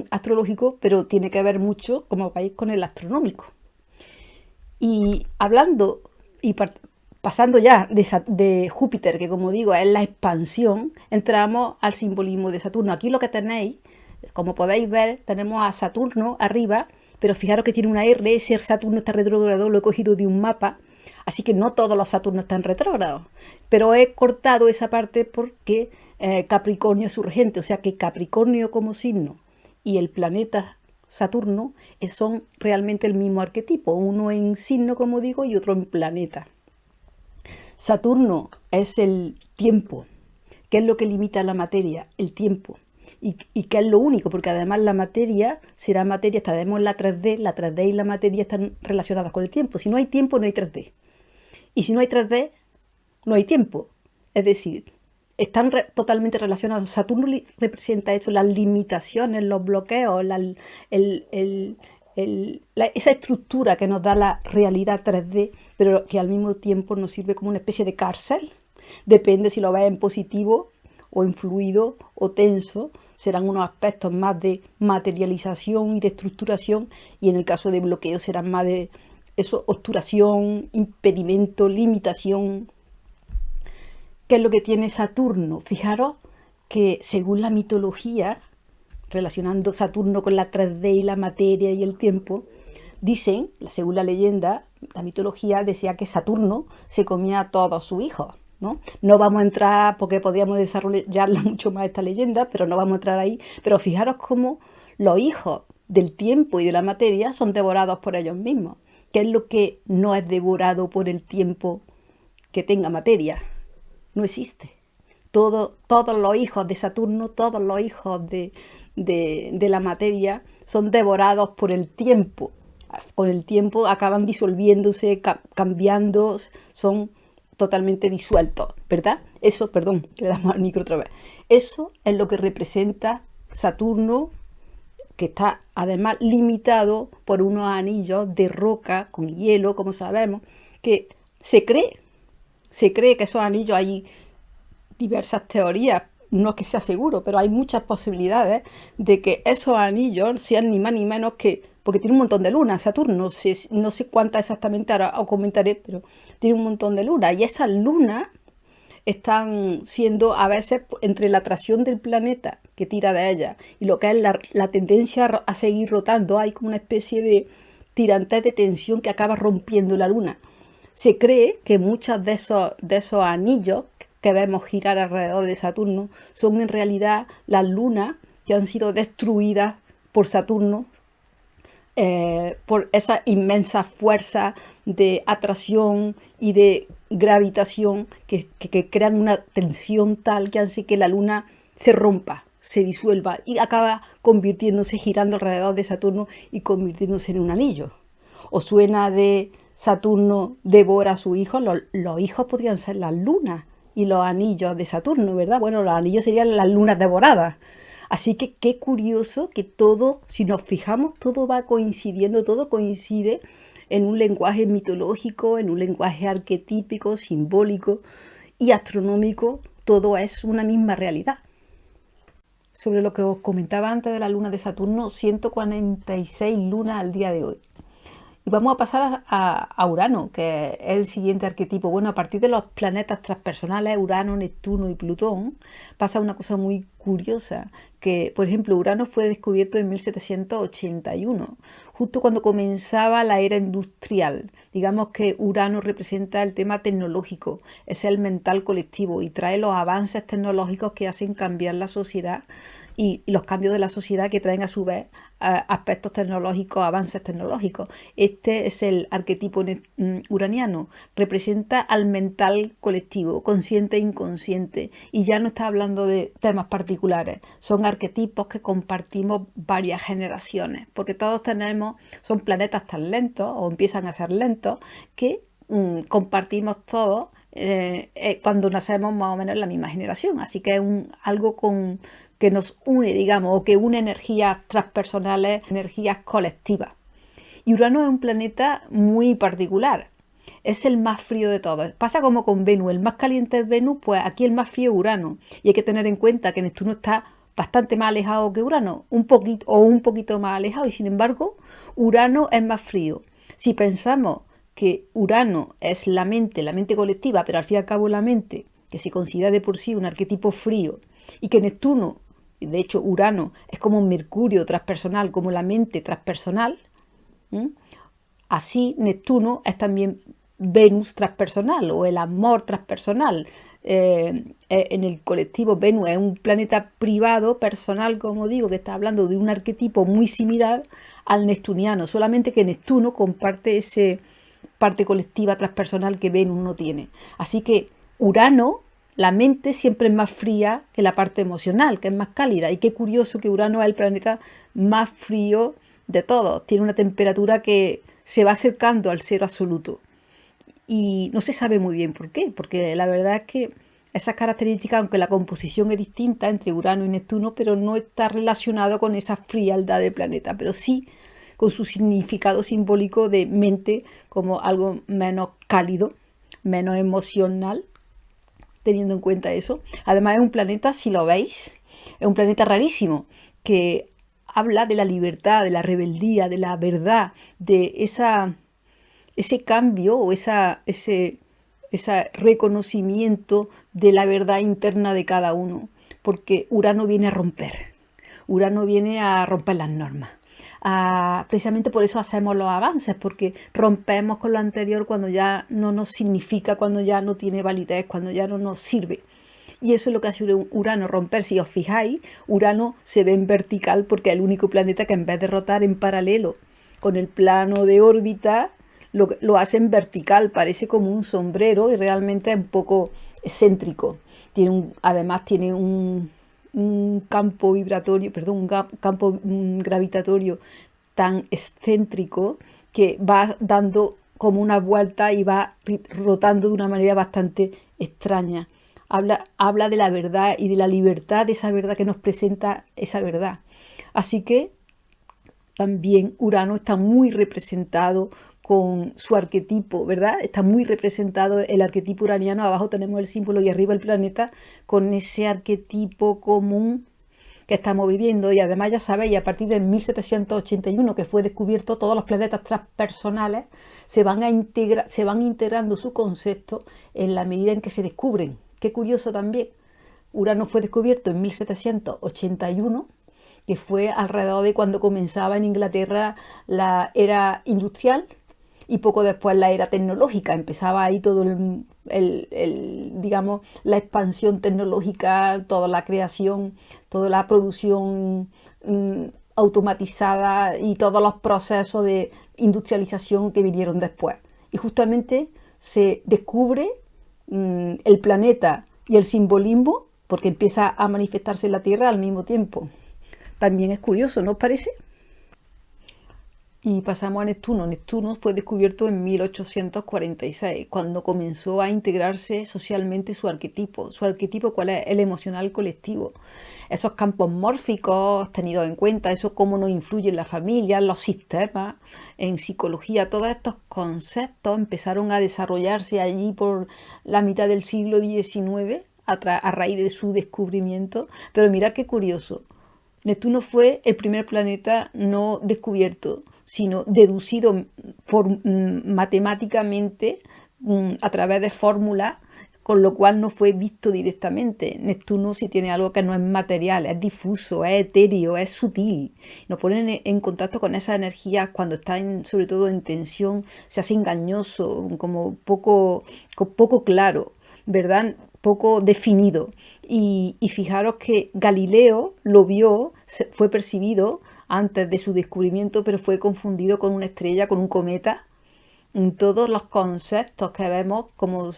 S1: astrológico, pero tiene que ver mucho, como veis, con el astronómico. Y hablando y pasando ya de Júpiter, que como digo es la expansión, entramos al simbolismo de Saturno. Aquí lo que tenéis, como podéis ver, tenemos a Saturno arriba, pero fijaros que tiene una R. Ese Saturno está retrógrado, lo he cogido de un mapa, así que no todos los Saturnos están retrógrados, pero he cortado esa parte porque Capricornio es su regente, o sea que Capricornio como signo y el planeta Saturno son realmente el mismo arquetipo, uno en signo, como digo, y otro en planeta. Saturno es el tiempo. ¿Qué es lo que limita la materia? El tiempo. ¿Y qué es lo único? Porque además la materia será materia, estaremos en la 3D y la materia están relacionadas con el tiempo. Si no hay tiempo, no hay 3D. Y si no hay 3D, no hay tiempo. Es decir, están totalmente relacionados. Saturno representa eso, las limitaciones, los bloqueos, esa estructura que nos da la realidad 3D, pero que al mismo tiempo nos sirve como una especie de cárcel. Depende si lo ves en positivo o en fluido o tenso, serán unos aspectos más de materialización y de estructuración, y en el caso de bloqueo serán más de eso, obturación, impedimento, limitación. ¿Qué es lo que tiene Saturno? Fijaros que según la mitología, relacionando Saturno con la 3D y la materia y el tiempo, dicen, según la leyenda, la mitología decía que Saturno se comía a todos sus hijos. No vamos a entrar, porque podríamos desarrollarla mucho más esta leyenda, pero no vamos a entrar ahí. Pero fijaros cómo los hijos del tiempo y de la materia son devorados por ellos mismos. ¿Qué es lo que no es devorado por el tiempo que tenga materia? No existe. todos los hijos de Saturno, todos los hijos de la materia son devorados por el tiempo. Con el tiempo acaban disolviéndose, cambiando, son totalmente disueltos, ¿verdad? Eso, perdón, le damos al micro otra vez. Eso es lo que representa Saturno, que está además limitado por unos anillos de roca con hielo, como sabemos, que se cree que esos anillos, hay diversas teorías, no es que sea seguro, pero hay muchas posibilidades de que esos anillos sean ni más ni menos que, porque tiene un montón de lunas, Saturno, no sé cuántas exactamente, ahora os comentaré, pero tiene un montón de lunas, y esas lunas están siendo a veces entre la atracción del planeta que tira de ella y lo que es la tendencia a seguir rotando, hay como una especie de tirantez de tensión que acaba rompiendo la luna. Se cree que muchos de esos anillos que vemos girar alrededor de Saturno son en realidad las lunas que han sido destruidas por Saturno, por esa inmensa fuerza de atracción y de gravitación que crean una tensión tal que hace que la luna se rompa, se disuelva y acaba convirtiéndose, girando alrededor de Saturno y convirtiéndose en un anillo. ¿Os suena de Saturno devora a su hijo? Los hijos podrían ser las lunas y los anillos de Saturno, ¿verdad? Bueno, los anillos serían las lunas devoradas. Así que qué curioso que todo, si nos fijamos, todo va coincidiendo, todo coincide en un lenguaje mitológico, en un lenguaje arquetípico, simbólico y astronómico, todo es una misma realidad. Sobre lo que os comentaba antes de la luna de Saturno, 146 lunas al día de hoy. Y vamos a pasar a Urano, que es el siguiente arquetipo. Bueno, a partir de los planetas transpersonales, Urano, Neptuno y Plutón, pasa una cosa muy curiosa, que, por ejemplo, Urano fue descubierto en 1781, justo cuando comenzaba la era industrial. Digamos que Urano representa el tema tecnológico, es el mental colectivo y trae los avances tecnológicos que hacen cambiar la sociedad y los cambios de la sociedad que traen a su vez aspectos tecnológicos, avances tecnológicos. Este es el arquetipo uraniano, representa al mental colectivo, consciente e inconsciente, y ya no está hablando de temas particulares, son arquetipos que compartimos varias generaciones, porque todos son planetas tan lentos, o empiezan a ser lentos, que compartimos todos cuando nacemos más o menos en la misma generación, así que es algo que nos une, digamos, o que une energías transpersonales, energías colectivas. Y Urano es un planeta muy particular, es el más frío de todos. Pasa como con Venus, el más caliente es Venus, pues aquí el más frío es Urano. Y hay que tener en cuenta que Neptuno está bastante más alejado que Urano, un poquito más alejado, y sin embargo Urano es más frío. Si pensamos que Urano es la mente colectiva, pero al fin y al cabo la mente, que se considera de por sí un arquetipo frío, y que Neptuno, de hecho Urano, es como un Mercurio transpersonal, como la mente transpersonal, así Neptuno es también Venus transpersonal o el amor transpersonal. En el colectivo Venus es un planeta privado, personal, como digo, que está hablando de un arquetipo muy similar al neptuniano, solamente que Neptuno comparte ese parte colectiva transpersonal que Venus no tiene. Así que Urano, la mente siempre es más fría que la parte emocional, que es más cálida. Y qué curioso que Urano es el planeta más frío de todos. Tiene una temperatura que se va acercando al cero absoluto. Y no se sabe muy bien por qué, porque la verdad es que esas características, aunque la composición es distinta entre Urano y Neptuno, pero no está relacionado con esa frialdad del planeta, pero sí con su significado simbólico de mente como algo menos cálido, menos emocional, teniendo en cuenta eso. Además es un planeta, si lo veis, es un planeta rarísimo, que habla de la libertad, de la rebeldía, de la verdad, de ese cambio o ese reconocimiento de la verdad interna de cada uno, porque Urano viene a romper las normas. Precisamente por eso hacemos los avances, porque rompemos con lo anterior cuando ya no nos significa, cuando ya no tiene validez, cuando ya no nos sirve. Y eso es lo que hace Urano, romper. Si os fijáis, Urano se ve en vertical porque es el único planeta que en vez de rotar en paralelo con el plano de órbita, lo hace en vertical, parece como un sombrero y realmente es un poco excéntrico. Además tiene un campo vibratorio, perdón, un campo gravitatorio tan excéntrico que va dando como una vuelta y va rotando de una manera bastante extraña. Habla de la verdad y de la libertad de esa verdad que nos presenta esa verdad. Así que también Urano está muy representado con su arquetipo, ¿verdad? Está muy representado el arquetipo uraniano. Abajo tenemos el símbolo y arriba el planeta con ese arquetipo común que estamos viviendo. Y además ya sabéis, a partir del 1781 que fue descubierto, todos los planetas transpersonales se van integrando su concepto en la medida en que se descubren. Qué curioso también. Urano fue descubierto en 1781, que fue alrededor de cuando comenzaba en Inglaterra la era industrial y poco después la era tecnológica. Empezaba ahí todo digamos, la expansión tecnológica, toda la creación, toda la producción automatizada y todos los procesos de industrialización que vinieron después. Y justamente se descubre el planeta y el simbolismo porque empieza a manifestarse en la Tierra al mismo tiempo. También es curioso, ¿no os parece? Y pasamos a Neptuno. Neptuno fue descubierto en 1846, cuando comenzó a integrarse socialmente su arquetipo. ¿Su arquetipo cuál es? El emocional colectivo. Esos campos mórficos tenidos en cuenta, eso cómo nos influye en la familia, en los sistemas, en psicología. Todos estos conceptos empezaron a desarrollarse allí por la mitad del siglo XIX, a raíz de su descubrimiento. Pero mirad qué curioso. Neptuno fue el primer planeta no descubierto, sino deducido matemáticamente a través de fórmulas, con lo cual no fue visto directamente. Neptuno sí tiene algo que no es material, es difuso, es etéreo, es sutil. Nos ponen en contacto con esas energías cuando está sobre todo en tensión, se hace engañoso, como poco claro, ¿verdad? Poco definido. Y fijaros que Galileo lo vio, fue percibido antes de su descubrimiento, pero fue confundido con una estrella, con un cometa. Todos los conceptos que vemos, como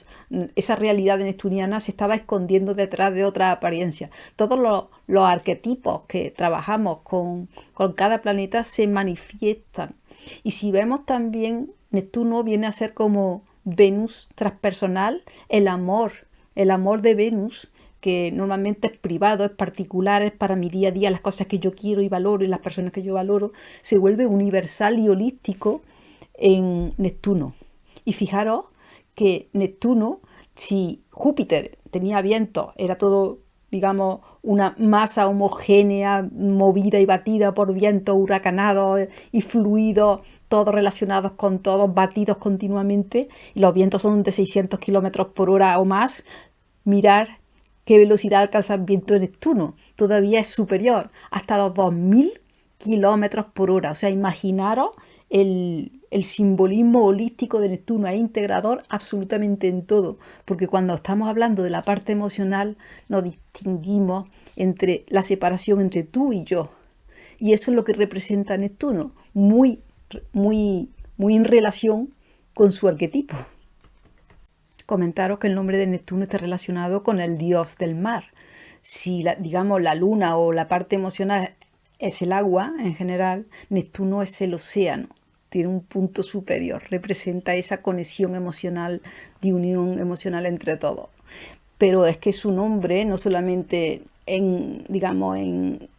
S1: esa realidad neptuniana, se estaba escondiendo detrás de otra apariencia. Todos los arquetipos que trabajamos con cada planeta se manifiestan. Y si vemos también, Neptuno viene a ser como Venus transpersonal, el amor de Venus, que normalmente es privado, es particular, es para mi día a día, las cosas que yo quiero y valoro y las personas que yo valoro, se vuelve universal y holístico en Neptuno. Y fijaros que Neptuno, si Júpiter tenía viento, era todo, digamos, una masa homogénea, movida y batida por vientos huracanados y fluidos, todos relacionados con todos, batidos continuamente, y los vientos son de 600 kilómetros por hora o más. Mirar qué velocidad alcanza el viento de Neptuno. Todavía es superior, hasta los 2000 kilómetros por hora. O sea, imaginaros el simbolismo holístico de Neptuno. Es integrador absolutamente en todo. Porque cuando estamos hablando de la parte emocional, nos distinguimos entre la separación entre tú y yo. Y eso es lo que representa Neptuno. Muy en relación con su arquetipo. Comentaros que el nombre de Neptuno está relacionado con el dios del mar. Si digamos la luna o la parte emocional es el agua en general, Neptuno es el océano, tiene un punto superior, representa esa conexión emocional, de unión emocional entre todos. Pero es que su nombre no solamente en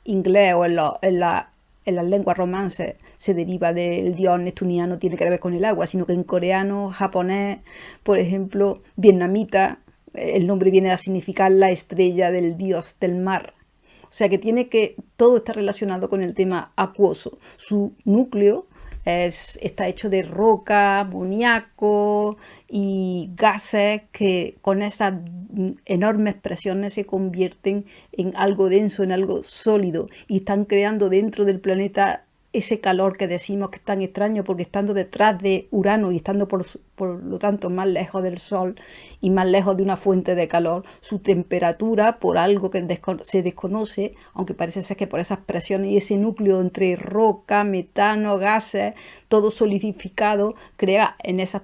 S1: inglés o en las lenguas romances se deriva del dios neptuniano, tiene que ver con el agua, sino que en coreano, japonés, por ejemplo, vietnamita, el nombre viene a significar la estrella del dios del mar. O sea que todo está relacionado con el tema acuoso. Su núcleo está hecho de roca, amoníaco y gases que con esas enormes presiones se convierten en algo denso, en algo sólido, y están creando dentro del planeta ese calor que decimos que es tan extraño, porque estando detrás de Urano y estando por lo tanto más lejos del Sol y más lejos de una fuente de calor, su temperatura, por algo que se desconoce, aunque parece ser que por esas presiones y ese núcleo entre roca, metano, gases, todo solidificado, crea en esas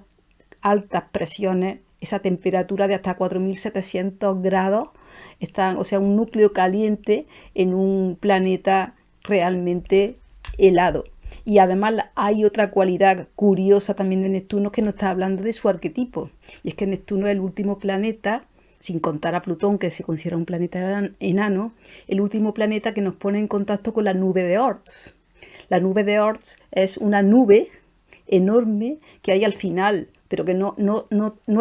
S1: altas presiones esa temperatura de hasta 4700 grados, o sea, un núcleo caliente en un planeta realmente helado. Y además hay otra cualidad curiosa también de Neptuno, que nos está hablando de su arquetipo. Y es que Neptuno es el último planeta, sin contar a Plutón, que se considera un planeta enano, el último planeta que nos pone en contacto con la nube de Oort. La nube de Oort es una nube enorme que hay al final, pero que no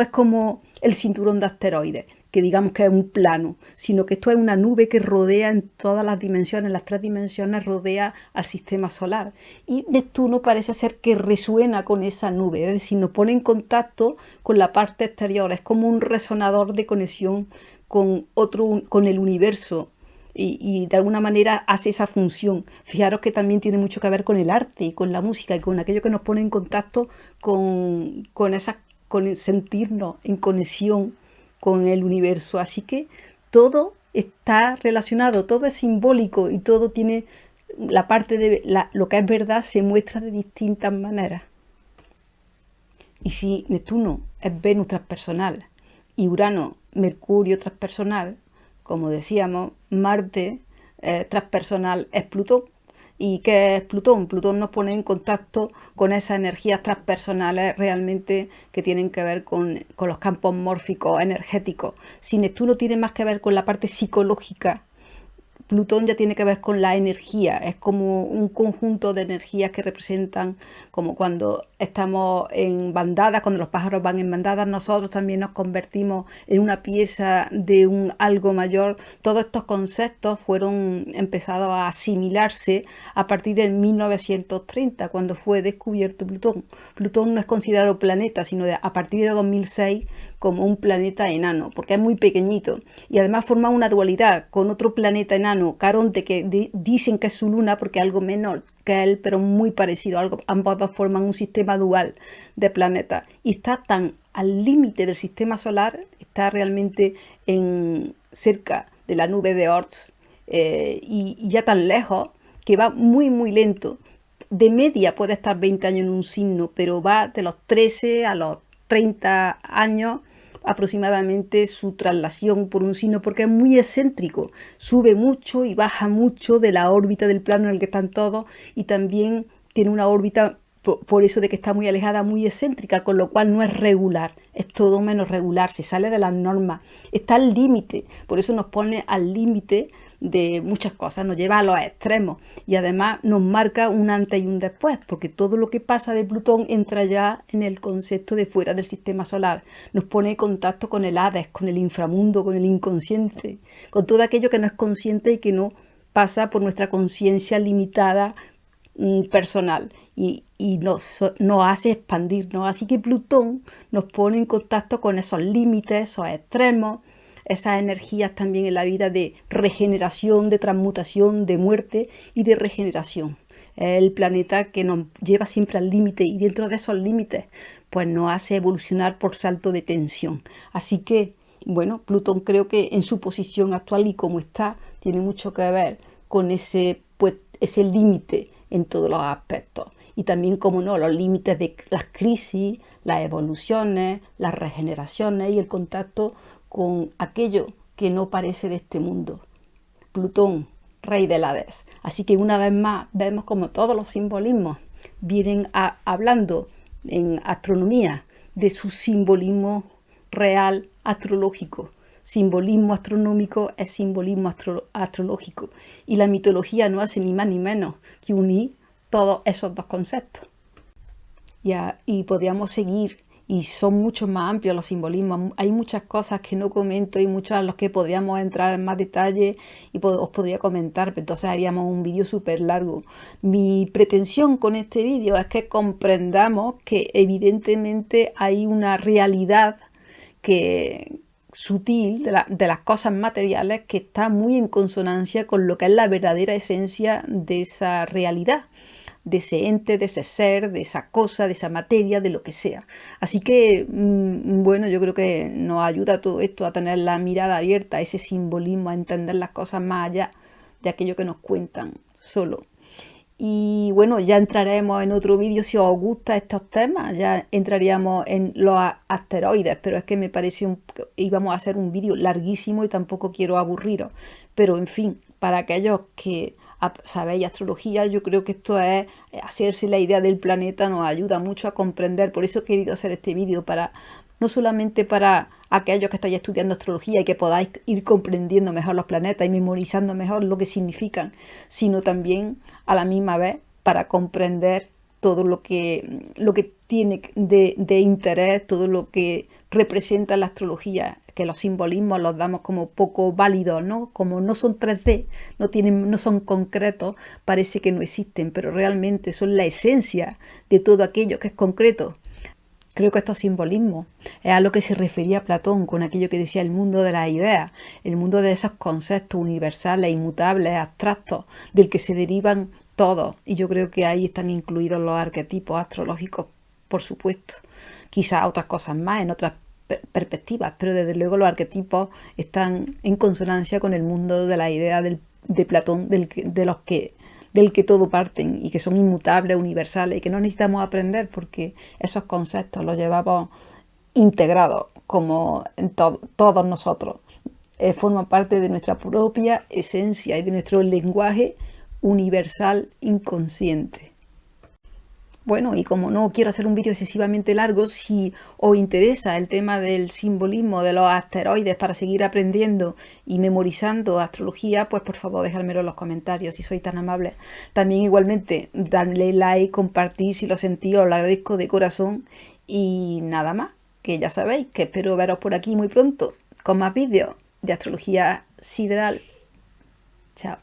S1: es como el cinturón de asteroides, que digamos que es un plano, sino que esto es una nube que rodea en todas las dimensiones, las 3 dimensiones, rodea al sistema solar. Y Neptuno parece ser que resuena con esa nube, es decir, nos pone en contacto con la parte exterior, es como un resonador de conexión con el universo. Y de alguna manera hace esa función. Fijaros que también tiene mucho que ver con el arte y con la música y con aquello que nos pone en contacto con sentirnos en conexión con el universo. Así que todo está relacionado, todo es simbólico y todo tiene la parte de lo que es verdad se muestra de distintas maneras. Y si Neptuno es Venus transpersonal y Urano, Mercurio transpersonal, como decíamos, Marte transpersonal es Plutón. ¿Y qué es Plutón? Plutón nos pone en contacto con esas energías transpersonales realmente que tienen que ver con los campos mórficos energéticos. Si Neptuno tiene más que ver con la parte psicológica, Plutón ya tiene que ver con la energía, es como un conjunto de energías que representan, como cuando estamos en bandadas, cuando los pájaros van en bandadas, nosotros también nos convertimos en una pieza de un algo mayor. Todos estos conceptos fueron empezados a asimilarse a partir de 1930, cuando fue descubierto Plutón. Plutón no es considerado planeta, sino a partir de 2006 como un planeta enano, porque es muy pequeñito y además forma una dualidad con otro planeta enano, Caronte, que dicen que es su luna porque es algo menor que él, pero muy parecido. Ambos dos forman un sistema dual de planetas y está tan al límite del sistema solar, está realmente cerca de la nube de Oort y ya tan lejos que va muy muy lento. De media puede estar 20 años en un signo, pero va de los 13 a los 30 años aproximadamente su traslación por un signo, porque es muy excéntrico, sube mucho y baja mucho de la órbita del plano en el que están todos, y también tiene una órbita, por eso de que está muy alejada, muy excéntrica, con lo cual no es regular, es todo menos regular, se sale de las normas, está al límite, por eso nos pone al límite de muchas cosas, nos lleva a los extremos y además nos marca un antes y un después, porque todo lo que pasa de Plutón entra ya en el concepto de fuera del sistema solar, nos pone en contacto con el Hades, con el inframundo, con el inconsciente, con todo aquello que no es consciente y que no pasa por nuestra conciencia limitada personal y nos hace expandirnos. Así que Plutón nos pone en contacto con esos límites, esos extremos, esas energías también en la vida de regeneración, de transmutación, de muerte y de regeneración. Es el planeta que nos lleva siempre al límite y dentro de esos límites pues nos hace evolucionar por salto de tensión. Así que, bueno, Plutón creo que en su posición actual y como está, tiene mucho que ver con ese límite en todos los aspectos. Y también, como no, los límites de las crisis, las evoluciones, las regeneraciones y el contacto con aquello que no parece de este mundo. Plutón, rey del Hades. Así que una vez más vemos como todos los simbolismos vienen hablando en astronomía de su simbolismo real astrológico. Simbolismo astronómico es simbolismo astrológico. Y la mitología no hace ni más ni menos que unir todos esos dos conceptos. Y podríamos seguir. Y son mucho más amplios los simbolismos. Hay muchas cosas que no comento y muchas a las que podríamos entrar en más detalle y os podría comentar, pero entonces haríamos un vídeo súper largo. Mi pretensión con este vídeo es que comprendamos que evidentemente hay una realidad sutil de las cosas materiales que está muy en consonancia con lo que es la verdadera esencia de esa realidad, de ese ente, de ese ser, de esa cosa, de esa materia, de lo que sea. Así que, bueno, yo creo que nos ayuda todo esto a tener la mirada abierta, a ese simbolismo, a entender las cosas más allá de aquello que nos cuentan solo. Y bueno, ya entraremos en otro vídeo si os gustan estos temas, ya entraríamos en los asteroides, pero es que me parece íbamos a hacer un vídeo larguísimo y tampoco quiero aburriros. Pero en fin, para aquellos que sabéis astrología, yo creo que esto es hacerse la idea del planeta, nos ayuda mucho a comprender. Por eso he querido hacer este vídeo, para no solamente para aquellos que estáis estudiando astrología y que podáis ir comprendiendo mejor los planetas y memorizando mejor lo que significan, sino también a la misma vez para comprender todo lo que tiene de interés, todo lo que representa la astrología, que los simbolismos los damos como poco válidos, ¿no? Como no son 3D, no son concretos, parece que no existen, pero realmente son la esencia de todo aquello que es concreto. Creo que estos simbolismos es a lo que se refería Platón con aquello que decía el mundo de las ideas, el mundo de esos conceptos universales, inmutables, abstractos, del que se derivan todos. Y yo creo que ahí están incluidos los arquetipos astrológicos, por supuesto. Quizás otras cosas más, en otras perspectivas, pero desde luego los arquetipos están en consonancia con el mundo de las ideas de Platón, del que todo parten y que son inmutables, universales y que no necesitamos aprender porque esos conceptos los llevamos integrados como en todos nosotros. Forman parte de nuestra propia esencia y de nuestro lenguaje universal inconsciente. Bueno, y como no quiero hacer un vídeo excesivamente largo, si os interesa el tema del simbolismo de los asteroides para seguir aprendiendo y memorizando astrología, pues por favor dejadmelo en los comentarios si sois tan amables. También igualmente darle like, compartir si lo sentís, os lo agradezco de corazón. Y nada más, que ya sabéis que espero veros por aquí muy pronto con más vídeos de astrología sideral. Chao.